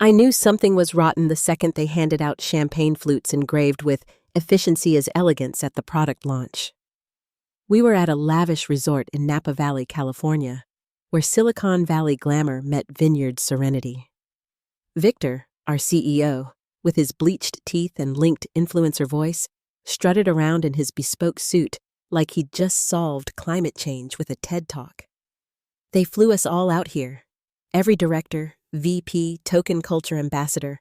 I knew something was rotten the second they handed out champagne flutes engraved with "Efficiency is elegance" at the product launch. We were at a lavish resort in Napa Valley, California, where Silicon Valley glamour met vineyard serenity. Victor, our CEO, with his bleached teeth and linked influencer voice, strutted around in his bespoke suit like he'd just solved climate change with a TED Talk. They flew us all out here, every director, VP, token culture ambassador,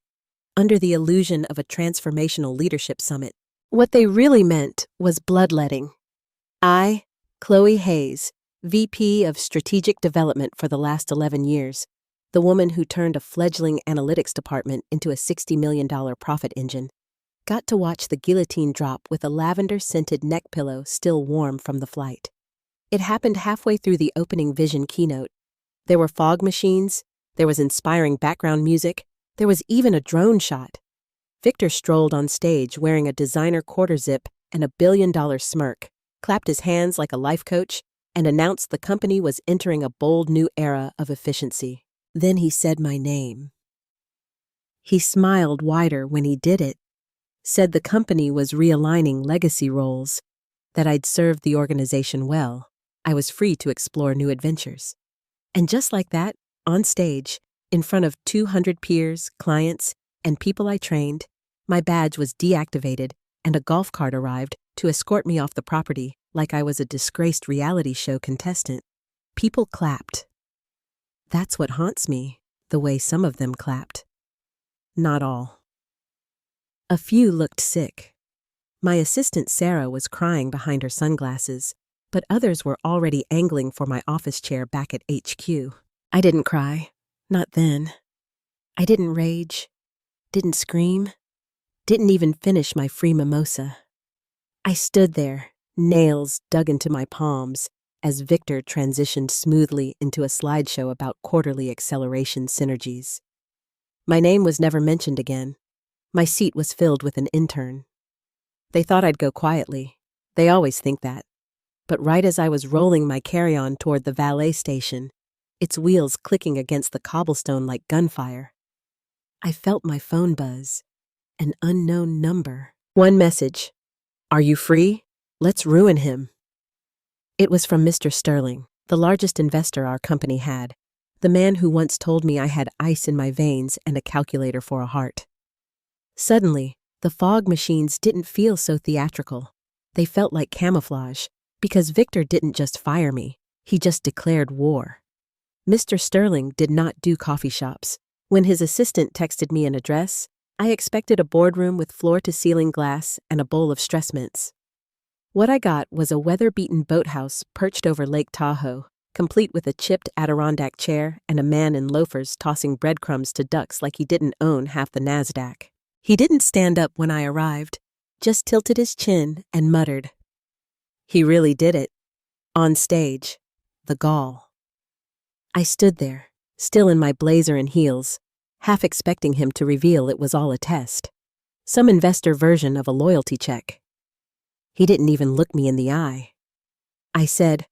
under the illusion of a transformational leadership summit. What they really meant was bloodletting. I, Chloe Hayes, VP of Strategic Development for the last 11 years, the woman who turned a fledgling analytics department into a $60 million profit engine, got to watch the guillotine drop with a lavender-scented neck pillow still warm from the flight. It happened halfway through the opening vision keynote. There were fog machines, there was inspiring background music, there was even a drone shot. Victor strolled on stage wearing a designer quarter zip and a billion-dollar smirk, clapped his hands like a life coach, and announced the company was entering a bold new era of efficiency. Then he said my name. He smiled wider when he did it, said the company was realigning legacy roles, that I'd served the organization well. I was free to explore new adventures. And just like that, on stage, in front of 200 peers, clients, and people I trained, my badge was deactivated and a golf cart arrived to escort me off the property like I was a disgraced reality show contestant. People clapped. That's what haunts me, the way some of them clapped. Not all. A few looked sick. My assistant Sarah was crying behind her sunglasses, but others were already angling for my office chair back at HQ. I didn't cry. Not then. I didn't rage. Didn't scream. Didn't even finish my free mimosa. I stood there, nails dug into my palms, as Victor transitioned smoothly into a slideshow about quarterly acceleration synergies. My name was never mentioned again. My seat was filled with an intern. They thought I'd go quietly. They always think that. But right as I was rolling my carry-on toward the valet station, its wheels clicking against the cobblestone like gunfire, I felt my phone buzz. An unknown number. One message. "Are you free? Let's ruin him." It was from Mr. Sterling, the largest investor our company had, the man who once told me I had ice in my veins and a calculator for a heart. Suddenly, the fog machines didn't feel so theatrical. They felt like camouflage, because Victor didn't just fire me, he just declared war. Mr. Sterling did not do coffee shops. When his assistant texted me an address, I expected a boardroom with floor-to-ceiling glass and a bowl of stress mints. What I got was a weather-beaten boathouse perched over Lake Tahoe, complete with a chipped Adirondack chair and a man in loafers tossing breadcrumbs to ducks like he didn't own half the NASDAQ. He didn't stand up when I arrived, just tilted his chin and muttered. He really did it. On stage. The gall. I stood there, still in my blazer and heels, half expecting him to reveal it was all a test. Some investor version of a loyalty check. He didn't even look me in the eye. I said,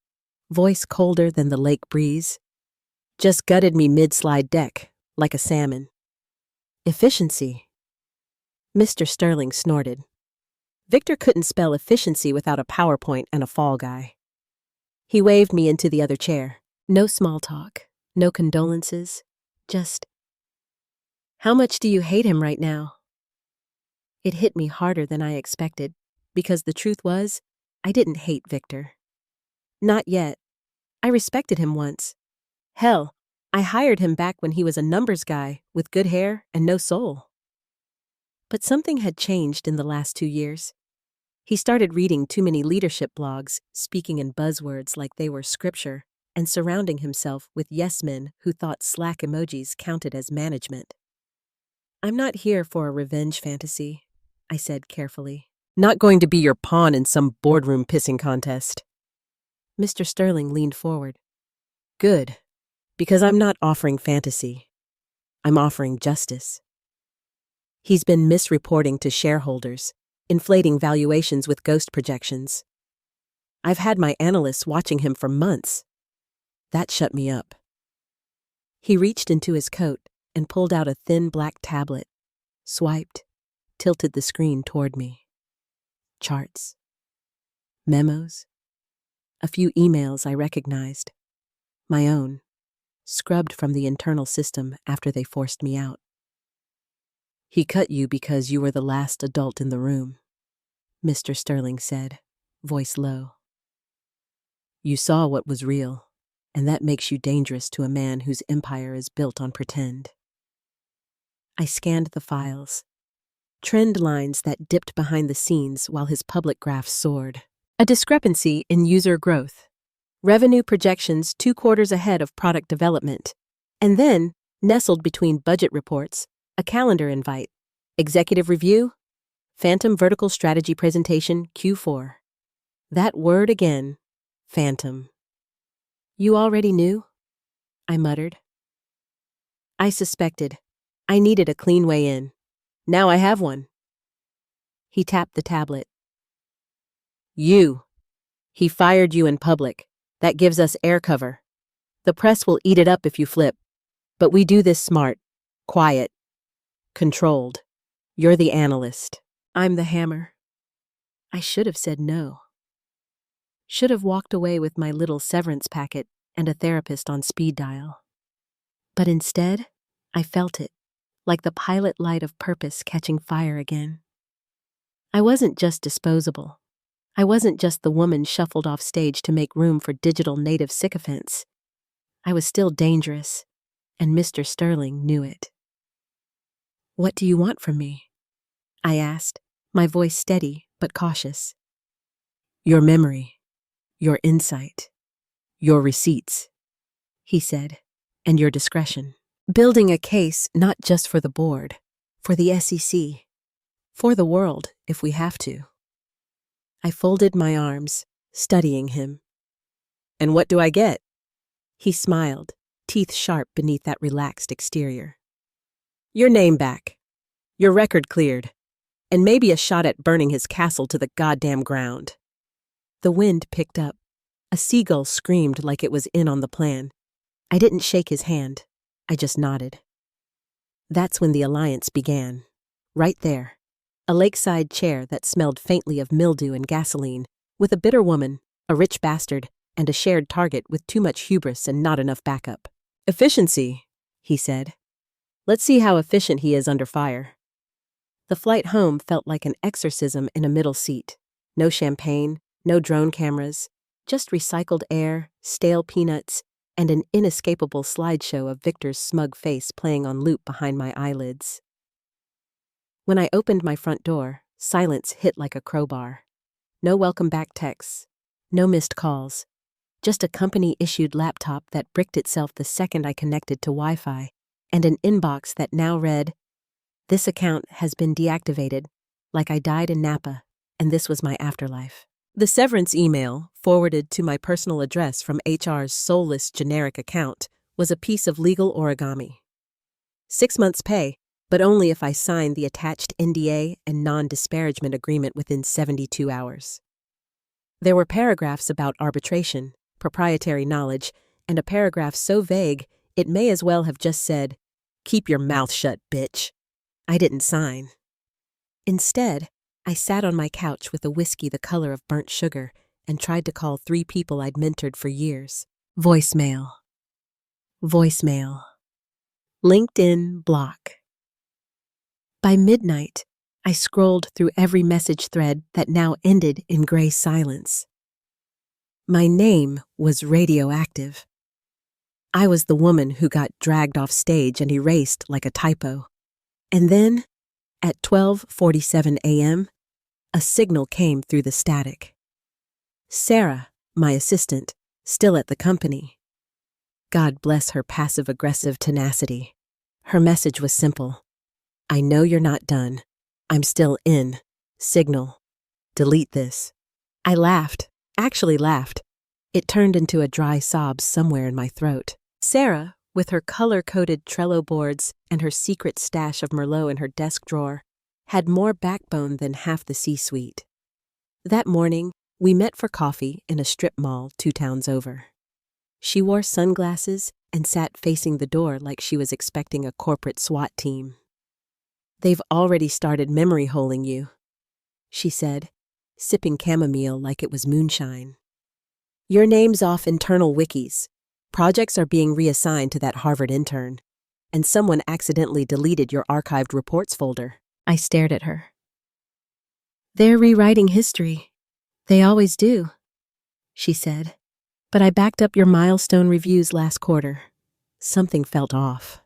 voice colder than the lake breeze, "Just gutted me mid-slide deck, like a salmon." Efficiency. Mr. Sterling snorted. Victor couldn't spell efficiency without a PowerPoint and a fall guy. He waved me into the other chair. No small talk, no condolences, just, "How much do you hate him right now?" It hit me harder than I expected, because the truth was, I didn't hate Victor. Not yet. I respected him once. Hell, I hired him back when he was a numbers guy with good hair and no soul. But something had changed in the last 2 years. He started reading too many leadership blogs, speaking in buzzwords like they were scripture, and surrounding himself with yes-men who thought Slack emojis counted as management. "I'm not here for a revenge fantasy," I said carefully. "Not going to be your pawn in some boardroom pissing contest." Mr. Sterling leaned forward. "Good, because I'm not offering fantasy. I'm offering justice." He's been misreporting to shareholders, inflating valuations with ghost projections. I've had my analysts watching him for months. That shut me up. He reached into his coat and pulled out a thin black tablet, swiped, tilted the screen toward me. Charts. Memos. A few emails I recognized. My own, scrubbed from the internal system after they forced me out. "He cut you because you were the last adult in the room," Mr. Sterling said, voice low. "You saw what was real, and that makes you dangerous to a man whose empire is built on pretend." I scanned the files. Trend lines that dipped behind the scenes while his public graph soared. A discrepancy in user growth. Revenue projections 2 quarters ahead of product development. And then, nestled between budget reports, a calendar invite. Executive review? Phantom Vertical Strategy Presentation Q4. That word again. Phantom. "You already knew?" I muttered. "I suspected. I needed a clean way in. Now I have one." He tapped the tablet. "You. He fired you in public. That gives us air cover. The press will eat it up if you flip. But we do this smart, quiet, controlled. You're the analyst. I'm the hammer." I should have said no. Should have walked away with my little severance packet and a therapist on speed dial. But instead, I felt it, like the pilot light of purpose catching fire again. I wasn't just disposable. I wasn't just the woman shuffled off stage to make room for digital native sycophants. I was still dangerous, and Mr. Sterling knew it. "What do you want from me?" I asked, my voice steady but cautious. "Your memory, your insight, your receipts," he said, "and your discretion. Building a case not just for the board, for the SEC, for the world if we have to." I folded my arms, studying him. "And what do I get?" He smiled, teeth sharp beneath that relaxed exterior. "Your name back, your record cleared, and maybe a shot at burning his castle to the goddamn ground." The wind picked up. A seagull screamed like it was in on the plan. I didn't shake his hand. I just nodded. That's when the alliance began. Right there. A lakeside chair that smelled faintly of mildew and gasoline, with a bitter woman, a rich bastard, and a shared target with too much hubris and not enough backup. "Efficiency," he said. "Let's see how efficient he is under fire." The flight home felt like an exorcism in a middle seat. No champagne, no drone cameras, just recycled air, stale peanuts, and an inescapable slideshow of Victor's smug face playing on loop behind my eyelids. When I opened my front door, silence hit like a crowbar. No welcome back texts, no missed calls, just a company-issued laptop that bricked itself the second I connected to Wi-Fi, and an inbox that now read, "This account has been deactivated, like I died in Napa, and this was my afterlife." The severance email, forwarded to my personal address from HR's soulless generic account, was a piece of legal origami. 6 months' pay, but only if I signed the attached NDA and non-disparagement agreement within 72 hours. There were paragraphs about arbitration, proprietary knowledge, and a paragraph so vague it may as well have just said, "Keep your mouth shut, bitch." I didn't sign. Instead, I sat on my couch with a whiskey the color of burnt sugar and tried to call 3 people I'd mentored for years. Voicemail. Voicemail. LinkedIn block. By midnight, I scrolled through every message thread that now ended in gray silence. My name was radioactive. I was the woman who got dragged off stage and erased like a typo. And then, at 12:47 a.m., a signal came through the static. Sarah, my assistant, still at the company. God bless her passive-aggressive tenacity. Her message was simple. "I know you're not done. I'm still in. Signal. Delete this." I laughed, actually laughed. It turned into a dry sob somewhere in my throat. Sarah, with her color-coded Trello boards and her secret stash of Merlot in her desk drawer, had more backbone than half the C-suite. That morning, we met for coffee in a strip mall 2 towns over. She wore sunglasses and sat facing the door like she was expecting a corporate SWAT team. "They've already started memory holing you," she said, sipping chamomile like it was moonshine. "Your name's off internal wikis. Projects are being reassigned to that Harvard intern, and someone accidentally deleted your archived reports folder." I stared at her. "They're rewriting history. They always do," she said. "But I backed up your milestone reviews last quarter." Something felt off.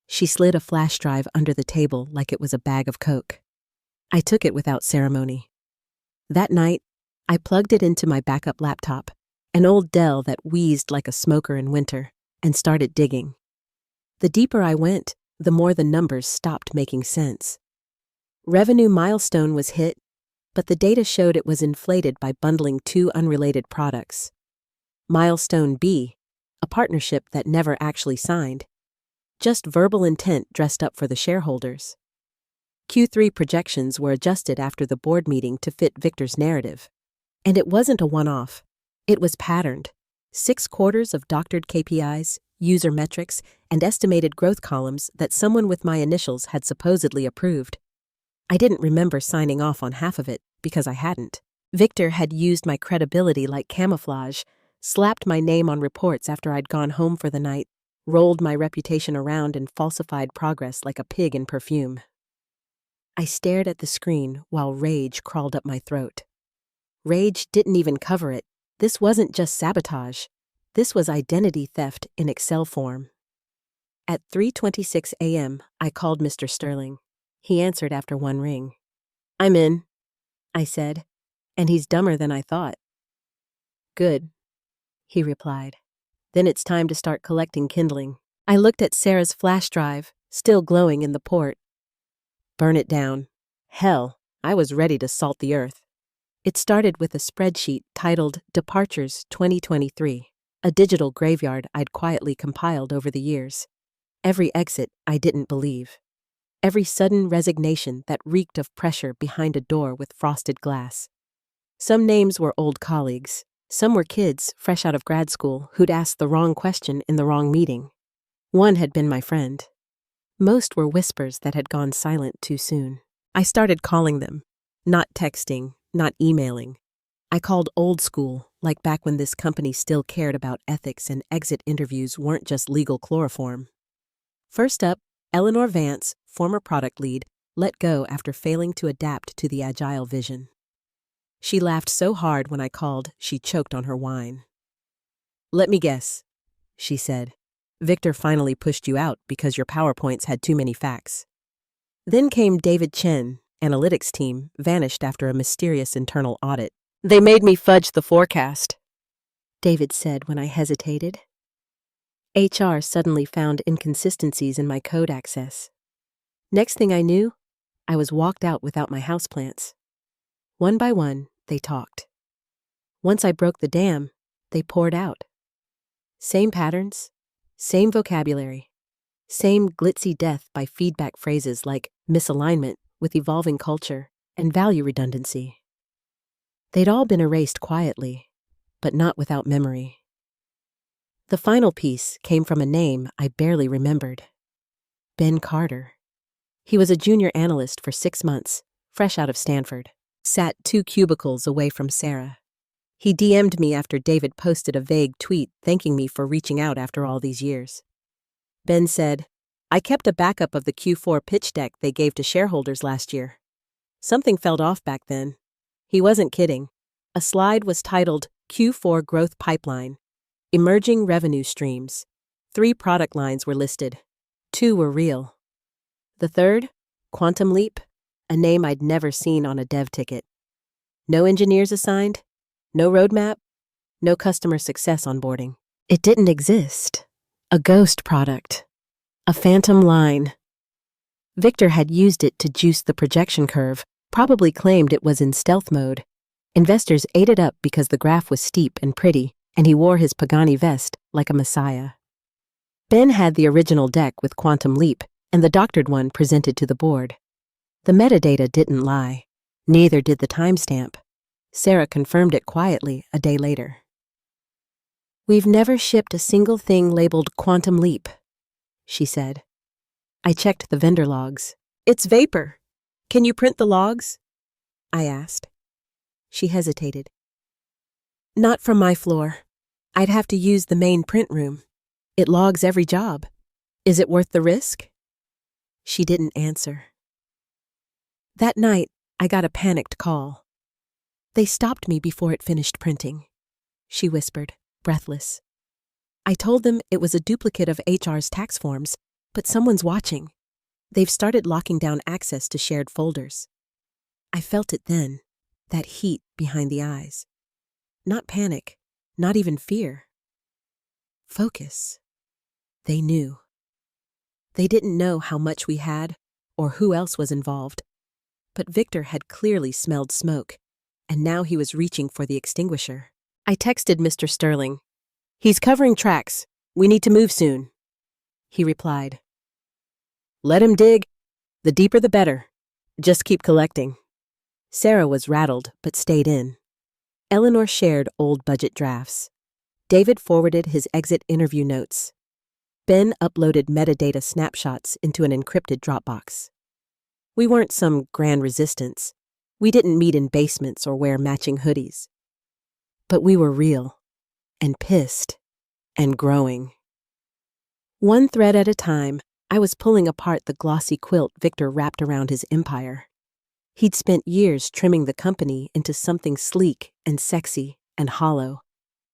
She slid a flash drive under the table like it was a bag of Coke. I took it without ceremony. That night, I plugged it into my backup laptop, an old Dell that wheezed like a smoker in winter, and started digging. The deeper I went, the more the numbers stopped making sense. Revenue milestone was hit, but the data showed it was inflated by bundling two unrelated products. Milestone B, a partnership that never actually signed. Just verbal intent dressed up for the shareholders. Q3 projections were adjusted after the board meeting to fit Victor's narrative. And it wasn't a one-off. It was patterned. 6 quarters of doctored KPIs, user metrics, and estimated growth columns that someone with my initials had supposedly approved. I didn't remember signing off on half of it because I hadn't. Victor had used my credibility like camouflage, slapped my name on reports after I'd gone home for the night, rolled my reputation around and falsified progress like a pig in perfume. I stared at the screen while rage crawled up my throat. Rage didn't even cover it. This wasn't just sabotage. This was identity theft in Excel form. At 3:26 a.m., I called Mr. Sterling. He answered after one ring. "I'm in," I said, "and he's dumber than I thought." "Good," he replied. "Then it's time to start collecting kindling." I looked at Sarah's flash drive, still glowing in the port. Burn it down. Hell, I was ready to salt the earth. It started with a spreadsheet titled Departures 2023, a digital graveyard I'd quietly compiled over the years. Every exit I didn't believe. Every sudden resignation that reeked of pressure behind a door with frosted glass. Some names were old colleagues. Some were kids fresh out of grad school who'd asked the wrong question in the wrong meeting. One had been my friend. Most were whispers that had gone silent too soon. I started calling them. Not texting, not emailing. I called old school, like back when this company still cared about ethics and exit interviews weren't just legal chloroform. First up, Eleanor Vance, former product lead, let go after failing to adapt to the agile vision. She laughed so hard when I called, she choked on her wine. "Let me guess," she said. "Victor finally pushed you out because your PowerPoints had too many facts." Then came David Chen, analytics team, vanished after a mysterious internal audit. "They made me fudge the forecast," David said when I hesitated. HR suddenly found inconsistencies in my code access. Next thing I knew, I was walked out without my houseplants. One by one, they talked. Once I broke the dam, they poured out. Same patterns, same vocabulary, same glitzy death by feedback phrases like misalignment with evolving culture and value redundancy. They'd all been erased quietly, but not without memory. The final piece came from a name I barely remembered. Ben Carter. He was a junior analyst for 6 months, fresh out of Stanford. Sat 2 cubicles away from Sarah. He DM'd me after David posted a vague tweet thanking me for reaching out after all these years. Ben said, "I kept a backup of the Q4 pitch deck they gave to shareholders last year. Something felt off back then." He wasn't kidding. A slide was titled Q4 Growth Pipeline, Emerging Revenue Streams. 3 product lines were listed. 2 were real. The third, Quantum Leap, a name I'd never seen on a dev ticket. No engineers assigned, no roadmap, no customer success onboarding. It didn't exist. A ghost product. A phantom line. Victor had used it to juice the projection curve, probably claimed it was in stealth mode. Investors ate it up because the graph was steep and pretty, and he wore his Pagani vest like a messiah. Ben had the original deck with Quantum Leap, and the doctored one presented to the board. The metadata didn't lie. Neither did the timestamp. Sarah confirmed it quietly a day later. "We've never shipped a single thing labeled Quantum Leap," she said. I checked the vendor logs. "It's vapor. Can you print the logs?" I asked. She hesitated. "Not from my floor. I'd have to use the main print room. It logs every job. Is it worth the risk?" She didn't answer. That night, I got a panicked call. "They stopped me before it finished printing," she whispered, breathless. "I told them it was a duplicate of HR's tax forms, but someone's watching. They've started locking down access to shared folders." I felt it then, that heat behind the eyes. Not panic, not even fear. Focus. They knew. They didn't know how much we had or who else was involved, but Victor had clearly smelled smoke, and now he was reaching for the extinguisher. I texted Mr. Sterling. "He's covering tracks. We need to move soon." He replied, "Let him dig. The deeper the better. Just keep collecting." Sarah was rattled but stayed in. Eleanor shared old budget drafts. David forwarded his exit interview notes. Ben uploaded metadata snapshots into an encrypted Dropbox. We weren't some grand resistance. We didn't meet in basements or wear matching hoodies. But we were real, and pissed, and growing. One thread at a time, I was pulling apart the glossy quilt Victor wrapped around his empire. He'd spent years trimming the company into something sleek and sexy and hollow,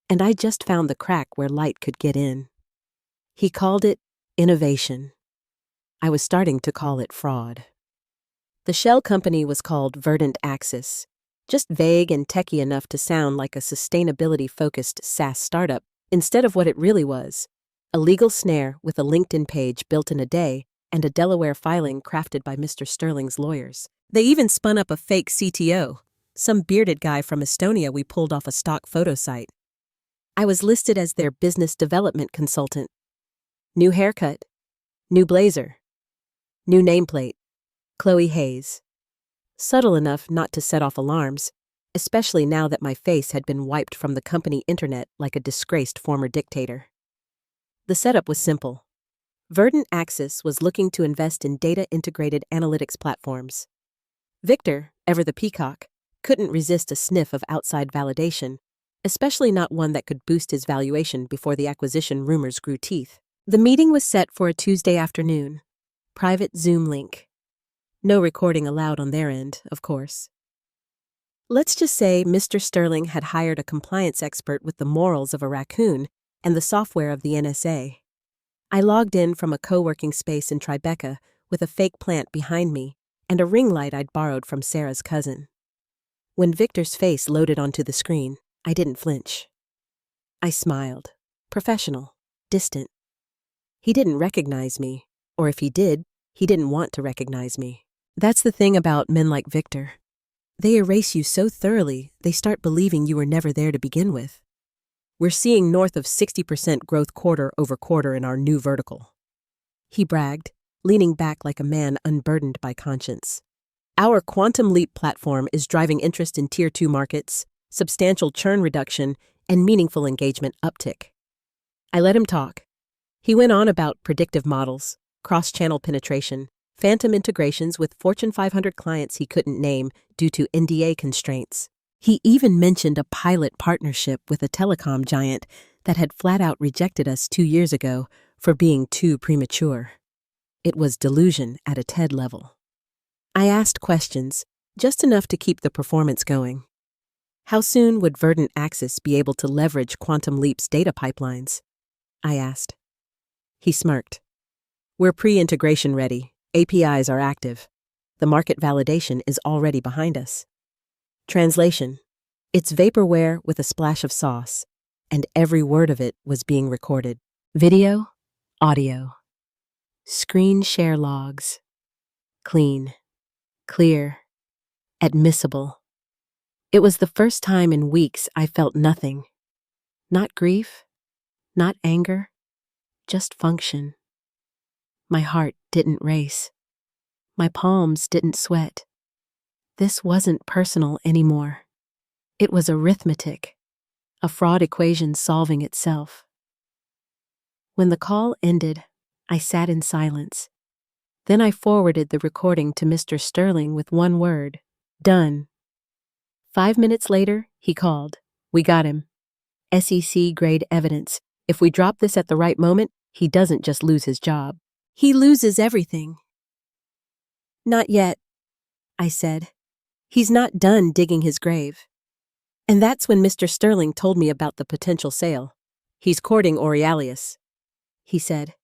and I just found the crack where light could get in. He called it innovation. I was starting to call it fraud. The shell company was called Verdant Axis, just vague and techy enough to sound like a sustainability-focused SaaS startup instead of what it really was, a legal snare with a LinkedIn page built in a day and a Delaware filing crafted by Mr. Sterling's lawyers. They even spun up a fake CTO, some bearded guy from Estonia we pulled off a stock photo site. I was listed as their business development consultant. New haircut, new blazer, new nameplate, Chloe Hayes. Subtle enough not to set off alarms, especially now that my face had been wiped from the company internet like a disgraced former dictator. The setup was simple. Verdant Axis was looking to invest in data-integrated analytics platforms. Victor, ever the peacock, couldn't resist a sniff of outside validation, especially not one that could boost his valuation before the acquisition rumors grew teeth. The meeting was set for a Tuesday afternoon. Private Zoom link. No recording allowed on their end, of course. Let's just say Mr. Sterling had hired a compliance expert with the morals of a raccoon and the software of the NSA. I logged in from a co-working space in Tribeca with a fake plant behind me and a ring light I'd borrowed from Sarah's cousin. When Victor's face loaded onto the screen, I didn't flinch. I smiled. Professional. Distant. He didn't recognize me, or if he did, he didn't want to recognize me. That's the thing about men like Victor. They erase you so thoroughly, they start believing you were never there to begin with. We're seeing north of 60% growth quarter over quarter in our new vertical. He bragged, leaning back like a man unburdened by conscience. Our Quantum Leap platform is driving interest in Tier 2 markets, substantial churn reduction, and meaningful engagement uptick. I let him talk. He went on about predictive models, cross-channel penetration, phantom integrations with Fortune 500 clients he couldn't name due to NDA constraints. He even mentioned a pilot partnership with a telecom giant that had flat out rejected us 2 years ago for being too premature. It was delusion at a TED level. I asked questions, just enough to keep the performance going. How soon would Verdant Axis be able to leverage Quantum Leap's data pipelines? I asked. He smirked. We're pre-integration ready. APIs are active. The market validation is already behind us. Translation. It's vaporware with a splash of sauce, and every word of it was being recorded. Video, audio, screen share logs. Clean, clear, admissible. It was the first time in weeks I felt nothing. Not grief, not anger, just function. My heart didn't race. My palms didn't sweat. This wasn't personal anymore. It was arithmetic. a fraud equation solving itself. When the call ended, I sat in silence. Then I forwarded the recording to Mr. Sterling with one word: done. 5 minutes later, he called. We got him. SEC-grade evidence. If we drop this at the right moment, he doesn't just lose his job. He loses everything. Not yet, I said. He's not done digging his grave. And that's when Mr. Sterling told me about the potential sale. He's courting Aurealius, he said.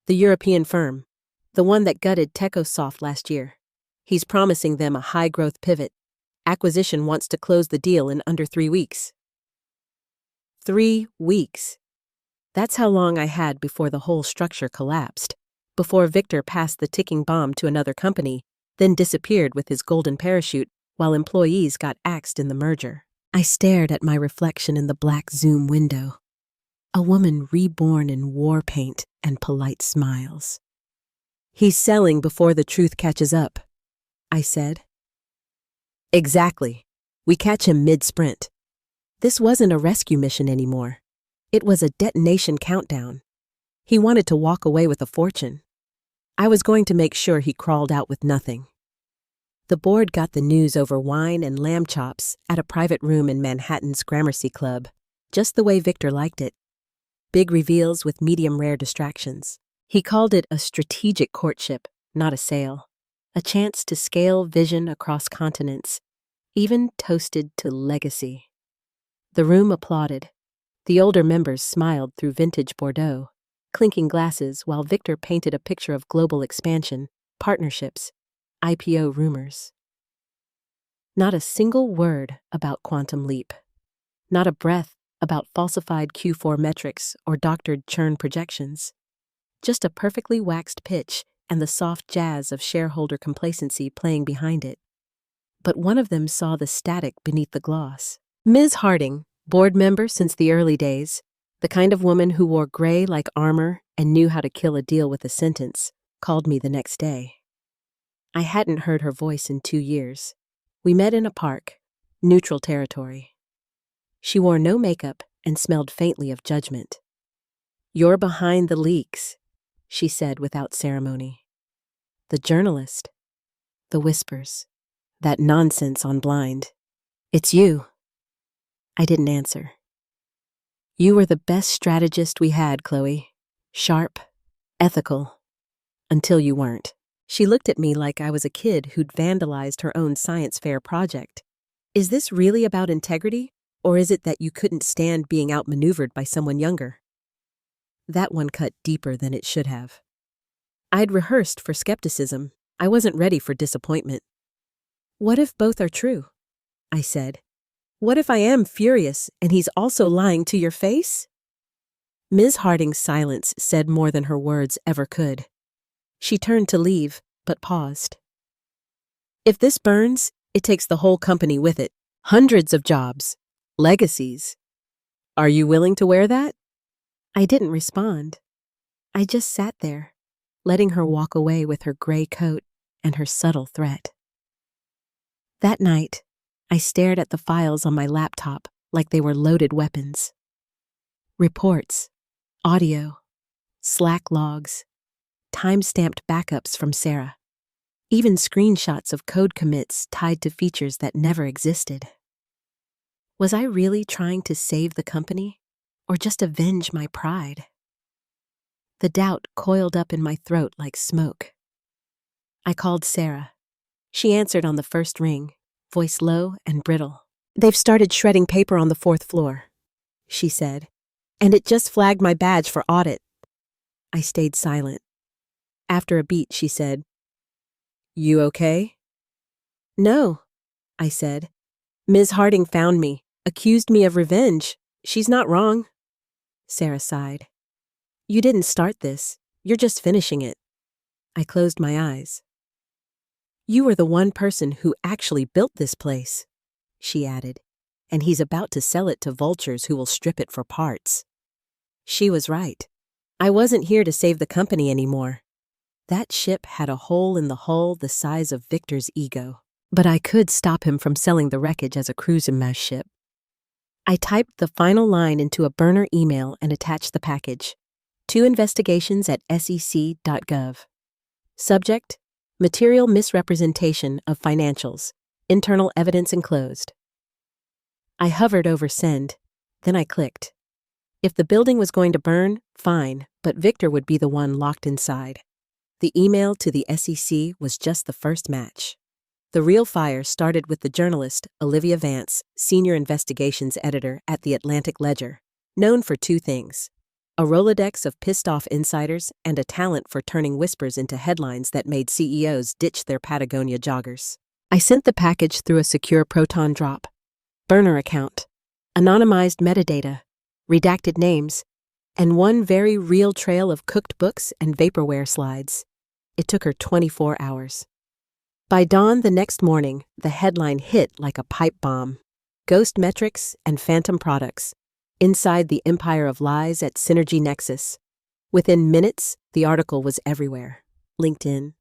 The European firm. The one that gutted Techosoft last year. He's promising them a high-growth pivot. Acquisition wants to close the deal in under 3 weeks. 3 weeks. That's how long I had before the whole structure collapsed, before Victor passed the ticking bomb to another company, then disappeared with his golden parachute while employees got axed in the merger. I stared at my reflection in the black Zoom window. A woman reborn in war paint and polite smiles. He's selling before the truth catches up, I said. Exactly. We catch him mid-sprint. This wasn't a rescue mission anymore. It was a detonation countdown. He wanted to walk away with a fortune. I was going to make sure he crawled out with nothing. The board got the news over wine and lamb chops at a private room in Manhattan's Gramercy Club, just the way Victor liked it. Big reveals with medium-rare distractions. He called it a strategic courtship, not a sale. A chance to scale vision across continents, even toasted to legacy. The room applauded. The older members smiled through vintage Bordeaux, clinking glasses while Victor painted a picture of global expansion, partnerships, IPO rumors. Not a single word about Quantum Leap. Not a breath about falsified Q4 metrics or doctored churn projections. Just a perfectly waxed pitch and the soft jazz of shareholder complacency playing behind it. But one of them saw the static beneath the gloss. Ms. Harding, board member since the early days, the kind of woman who wore gray like armor and knew how to kill a deal with a sentence, called me the next day. I hadn't heard her voice in 2 years. We met in a park, neutral territory. She wore no makeup and smelled faintly of judgment. You're behind the leaks, she said without ceremony. The journalist. The whispers. That nonsense on Blind. It's you. I didn't answer. You were the best strategist we had, Chloe. Sharp, ethical. Until you weren't. She looked at me like I was a kid who'd vandalized her own science fair project. Is this really about integrity, or is it that you couldn't stand being outmaneuvered by someone younger? That one cut deeper than it should have. I'd rehearsed for skepticism. I wasn't ready for disappointment. What if both are true? I said. What if I am furious and he's also lying to your face? Ms. Harding's silence said more than her words ever could. She turned to leave, but paused. If this burns, it takes the whole company with it. Hundreds of jobs. Legacies. Are you willing to wear that? I didn't respond. I just sat there, letting her walk away with her gray coat and her subtle threat. That night, I stared at the files on my laptop like they were loaded weapons. Reports, audio, Slack logs, time-stamped backups from Sarah, even screenshots of code commits tied to features that never existed. Was I really trying to save the company, or just avenge my pride? The doubt coiled up in my throat like smoke. I called Sarah. She answered on the first ring, voice low and brittle. They've started shredding paper on the 4th floor, she said, and it just flagged my badge for audit. I stayed silent. After a beat, she said, You okay? No, I said. Ms. Harding found me, accused me of revenge. She's not wrong. Sarah sighed. You didn't start this. You're just finishing it. I closed my eyes. You were the one person who actually built this place, she added, and he's about to sell it to vultures who will strip it for parts. She was right. I wasn't here to save the company anymore. That ship had a hole in the hull the size of Victor's ego, but I could stop him from selling the wreckage as a cruise-and-mash ship. I typed the final line into a burner email and attached the package. 2 investigations at sec.gov. Subject: Material misrepresentation of financials. Internal evidence enclosed. I hovered over send, then I clicked. If the building was going to burn, fine, but Victor would be the one locked inside. The email to the SEC was just the first match. The real fire started with the journalist, Olivia Vance, senior investigations editor at the Atlantic Ledger, known for 2 things: a Rolodex of pissed-off insiders and a talent for turning whispers into headlines that made CEOs ditch their Patagonia joggers. I sent the package through a secure Proton drop. Burner account, anonymized metadata, redacted names, and one very real trail of cooked books and vaporware slides. It took her 24 hours. By dawn the next morning, the headline hit like a pipe bomb. Ghost metrics and phantom products. Inside the empire of lies at Synergy Nexus. Within minutes, the article was everywhere. LinkedIn,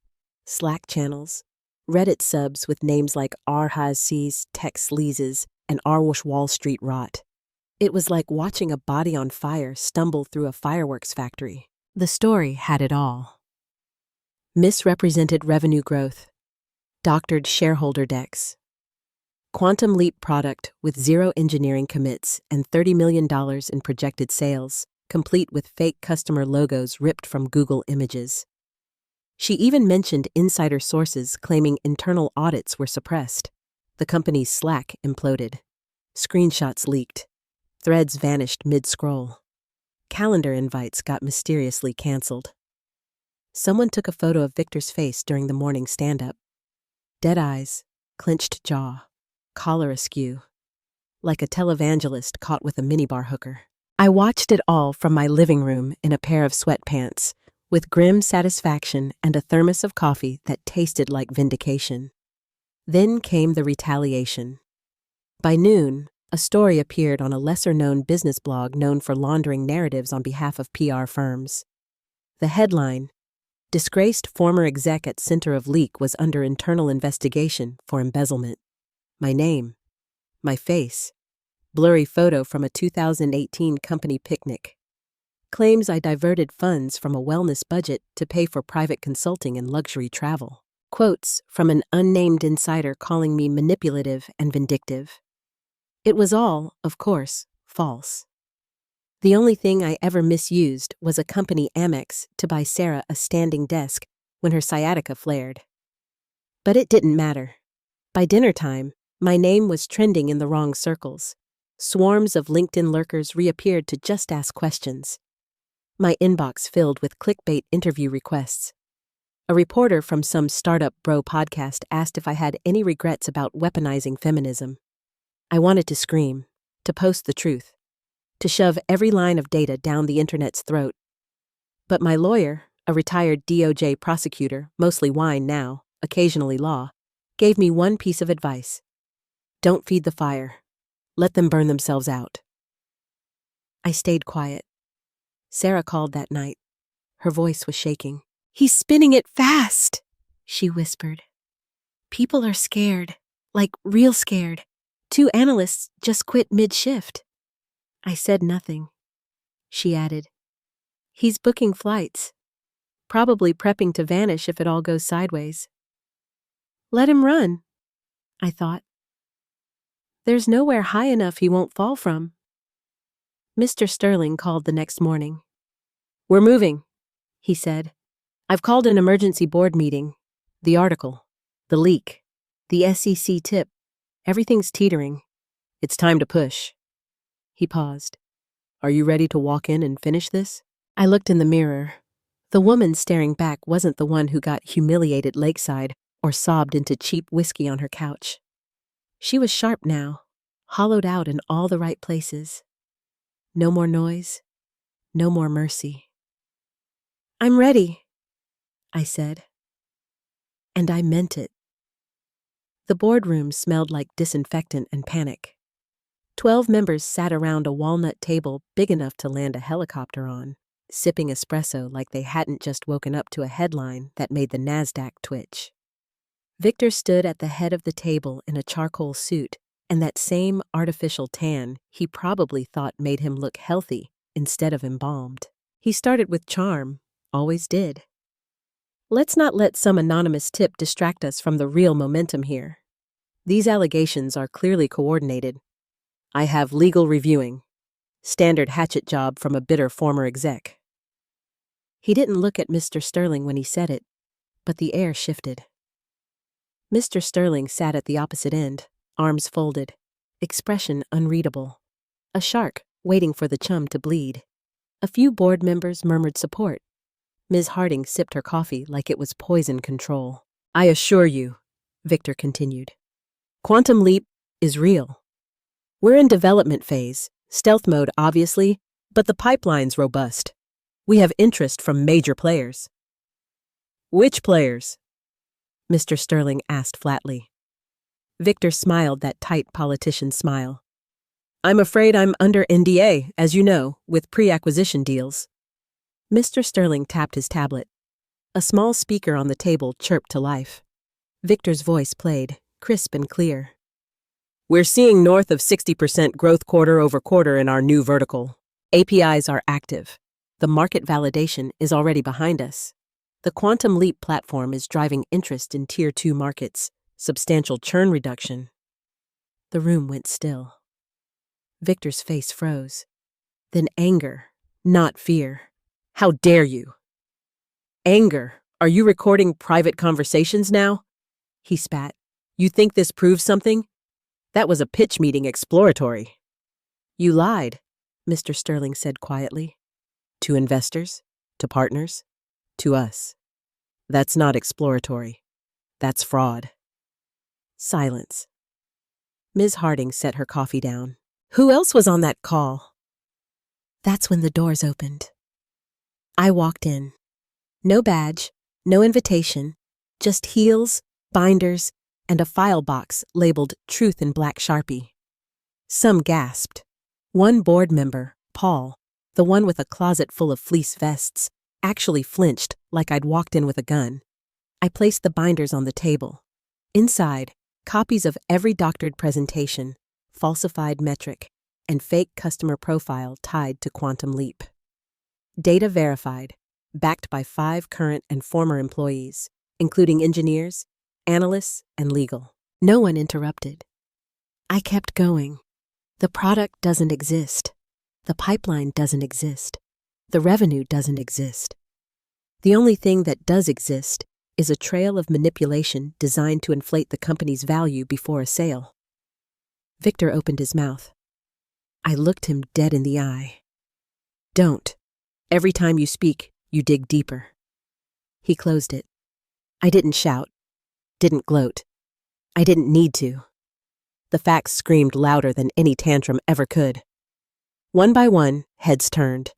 Slack channels, Reddit subs with names like R-Has-Sees, Tex Leases, and Arwash Wall Street Rot. It was like watching a body on fire stumble through a fireworks factory. The story had it all. Misrepresented revenue growth. Doctored shareholder decks. Quantum leap product with 0 engineering commits and $30 million in projected sales, complete with fake customer logos ripped from Google Images. She even mentioned insider sources claiming internal audits were suppressed. The company's Slack imploded. Screenshots leaked. Threads vanished mid-scroll. Calendar invites got mysteriously canceled. Someone took a photo of Victor's face during the morning stand-up. Dead eyes, clenched jaw, collar askew, like a televangelist caught with a minibar hooker. I watched it all from my living room in a pair of sweatpants, with grim satisfaction and a thermos of coffee that tasted like vindication. Then came the retaliation. By noon, a story appeared on a lesser-known business blog known for laundering narratives on behalf of PR firms. The headline: Disgraced former exec at center of leak was under internal investigation for embezzlement. My name, my face, blurry photo from a 2018 company picnic. Claims I diverted funds from a wellness budget to pay for private consulting and luxury travel. Quotes from an unnamed insider calling me manipulative and vindictive. It was all, of course, false. The only thing I ever misused was a company Amex to buy Sarah a standing desk when her sciatica flared. But it didn't matter. By dinner time, my name was trending in the wrong circles. Swarms of LinkedIn lurkers reappeared to just ask questions. My inbox filled with clickbait interview requests. A reporter from some startup bro podcast asked if I had any regrets about weaponizing feminism. I wanted to scream, to post the truth, to shove every line of data down the internet's throat. But my lawyer, a retired DOJ prosecutor, mostly wine now, occasionally law, gave me one piece of advice. Don't feed the fire. Let them burn themselves out. I stayed quiet. Sarah called that night. Her voice was shaking. He's spinning it fast, she whispered. People are scared, like real scared. 2 analysts just quit mid-shift. I said nothing. She added, he's booking flights, probably prepping to vanish if it all goes sideways. Let him run, I thought. There's nowhere high enough he won't fall from. Mr. Sterling called the next morning. We're moving, he said. I've called an emergency board meeting. The article, the leak, the SEC tip, everything's teetering. It's time to push. He paused. Are you ready to walk in and finish this? I looked in the mirror. The woman staring back wasn't the one who got humiliated lakeside or sobbed into cheap whiskey on her couch. She was sharp now, hollowed out in all the right places. No more noise, no more mercy. I'm ready, I said. And I meant it. The boardroom smelled like disinfectant and panic. 12 members sat around a walnut table big enough to land a helicopter on, sipping espresso like they hadn't just woken up to a headline that made the NASDAQ twitch. Victor stood at the head of the table in a charcoal suit, And that same artificial tan he probably thought made him look healthy instead of embalmed. He started with charm, always did. Let's not let some anonymous tip distract us from the real momentum here. These allegations are clearly coordinated. I have legal reviewing. Standard hatchet job from a bitter former exec. He didn't look at Mr. Sterling when he said it, but the air shifted. Mr. Sterling sat at the opposite end, arms folded, expression unreadable. A shark waiting for the chum to bleed. A few board members murmured support. Ms. Harding sipped her coffee like it was poison control. I assure you, Victor continued, Quantum Leap is real. We're in development phase, stealth mode obviously, but the pipeline's robust. We have interest from major players. Which players? Mr. Sterling asked flatly. Victor smiled that tight politician smile. I'm afraid I'm under NDA, as you know, with pre-acquisition deals. Mr. Sterling tapped his tablet. A small speaker on the table chirped to life. Victor's voice played, crisp and clear. We're seeing north of 60% growth quarter over quarter in our new vertical. APIs are active. The market validation is already behind us. The Quantum Leap platform is driving interest in Tier 2 markets, substantial churn reduction. The room went still. Victor's face froze. Then anger, not fear. How dare you? Anger. Are you recording private conversations now? He spat. You think this proves something? That was a pitch meeting exploratory. You lied, Mr. Sterling said quietly. To investors, to partners, to us. That's not exploratory. That's fraud. Silence. Ms. Harding set her coffee down. Who else was on that call? That's when the doors opened. I walked in. No badge, no invitation, just heels, binders, and a file box labeled Truth in black Sharpie. Some gasped. One board member, Paul, the one with a closet full of fleece vests, actually flinched like I'd walked in with a gun. I placed the binders on the table. Inside, copies of every doctored presentation, falsified metric, and fake customer profile tied to Quantum Leap. Data verified, backed by 5 current and former employees, including engineers, analysts, and legal. No one interrupted. I kept going. The product doesn't exist. The pipeline doesn't exist. The revenue doesn't exist. The only thing that does exist is a trail of manipulation designed to inflate the company's value before a sale. Victor opened his mouth. I looked him dead in the eye. Don't. Every time you speak, you dig deeper. He closed it. I didn't shout. Didn't gloat. I didn't need to. The facts screamed louder than any tantrum ever could. One by one, heads turned.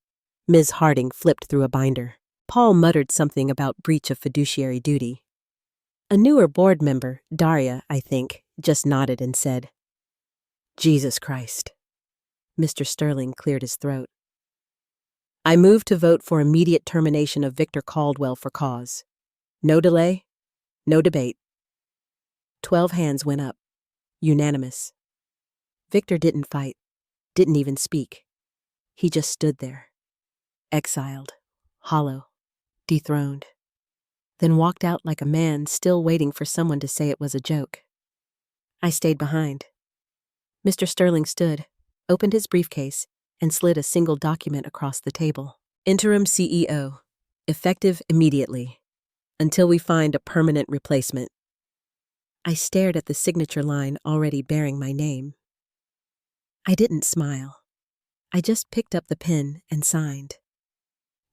Ms. Harding flipped through a binder. Paul muttered something about breach of fiduciary duty. A newer board member, Daria, I think, just nodded and said, Jesus Christ. Mr. Sterling cleared his throat. I move to vote for immediate termination of Victor Caldwell for cause. No delay, no debate. 12 hands went up. Unanimous. Victor didn't fight, didn't even speak. He just stood there. Exiled, hollow, dethroned. Then walked out like a man still waiting for someone to say it was a joke. I stayed behind. Mr. Sterling stood, opened his briefcase, and slid a single document across the table. Interim CEO. Effective immediately. Until we find a permanent replacement. I stared at the signature line already bearing my name. I didn't smile. I just picked up the pen and signed.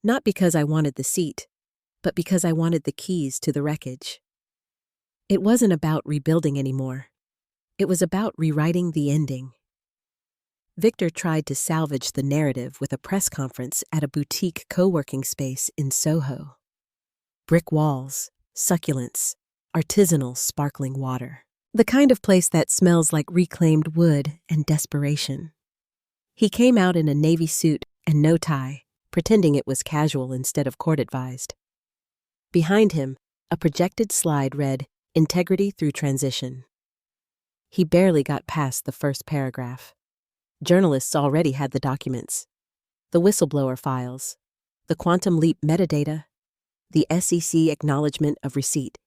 Not because I wanted the seat, but because I wanted the keys to the wreckage. It wasn't about rebuilding anymore. It was about rewriting the ending. Victor tried to salvage the narrative with a press conference at a boutique co-working space in Soho. Brick walls, succulents, artisanal sparkling water. The kind of place that smells like reclaimed wood and desperation. He came out in a navy suit and no tie, pretending it was casual instead of court-advised. Behind him, a projected slide read, Integrity through Transition. He barely got past the first paragraph. Journalists already had the documents. The whistleblower files, the quantum leap metadata, the SEC acknowledgement of receipt.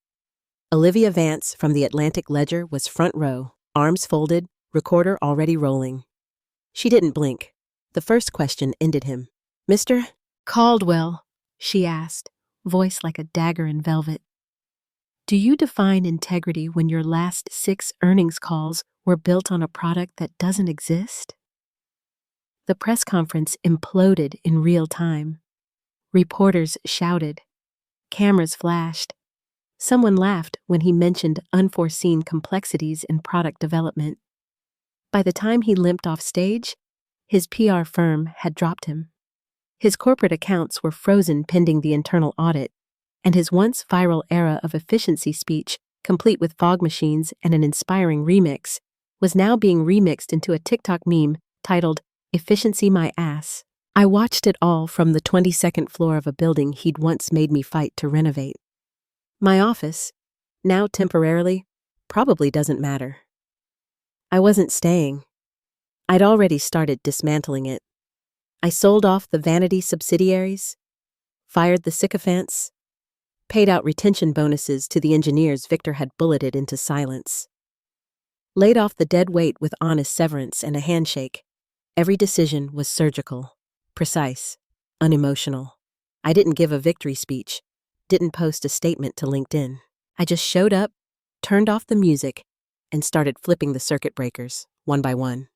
Olivia Vance from the Atlantic Ledger was front row, arms folded, recorder already rolling. She didn't blink. The first question ended him. "Mr. Caldwell," she asked, voice like a dagger in velvet. "Do you define integrity when your last 6 earnings calls were built on a product that doesn't exist?" The press conference imploded in real time. Reporters shouted. Cameras flashed. Someone laughed when he mentioned unforeseen complexities in product development. By the time he limped off stage, his PR firm had dropped him. His corporate accounts were frozen pending the internal audit, and his once viral era of efficiency speech, complete with fog machines and an inspiring remix, was now being remixed into a TikTok meme titled, "Efficiency My Ass." I watched it all from the 22nd floor of a building he'd once made me fight to renovate. My office, now temporarily, probably doesn't matter. I wasn't staying. I'd already started dismantling it. I sold off the vanity subsidiaries, fired the sycophants, paid out retention bonuses to the engineers Victor had bulleted into silence. Laid off the dead weight with honest severance and a handshake. Every decision was surgical, precise, unemotional. I didn't give a victory speech, didn't post a statement to LinkedIn. I just showed up, turned off the music, and started flipping the circuit breakers, one by one.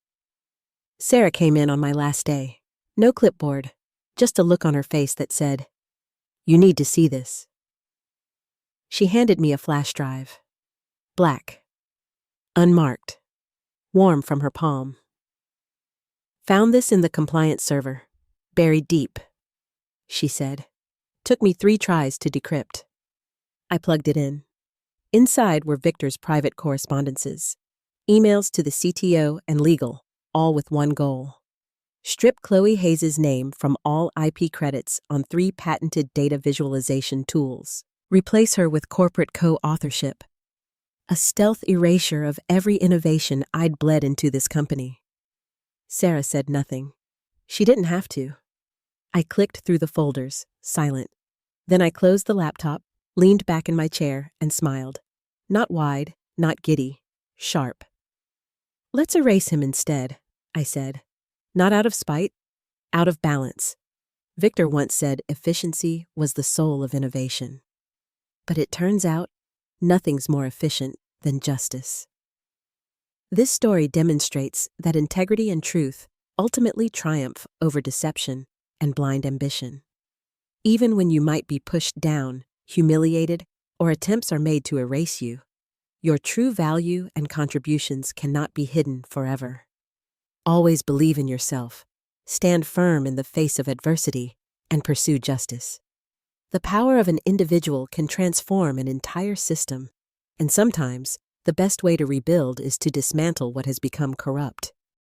Sarah came in on my last day. No clipboard, just a look on her face that said, "You need to see this." She handed me a flash drive. Black. Unmarked. Warm from her palm. "Found this in the compliance server. Buried deep," she said. Took me 3 tries to decrypt. I plugged it in. Inside were Victor's private correspondences. Emails to the CTO and legal, all with one goal. Strip Chloe Hayes' name from all IP credits on 3 patented data visualization tools. Replace her with corporate co-authorship. A stealth erasure of every innovation I'd bled into this company. Sarah said nothing. She didn't have to. I clicked through the folders, silent. Then I closed the laptop, leaned back in my chair, and smiled. Not wide, not giddy, sharp. "Let's erase him instead," I said. Not out of spite, out of balance. Victor once said efficiency was the soul of innovation. But it turns out, nothing's more efficient than justice. This story demonstrates that integrity and truth ultimately triumph over deception and blind ambition. Even when you might be pushed down, humiliated, or attempts are made to erase you, your true value and contributions cannot be hidden forever. Always believe in yourself, stand firm in the face of adversity, and pursue justice. The power of an individual can transform an entire system, and sometimes the best way to rebuild is to dismantle what has become corrupt.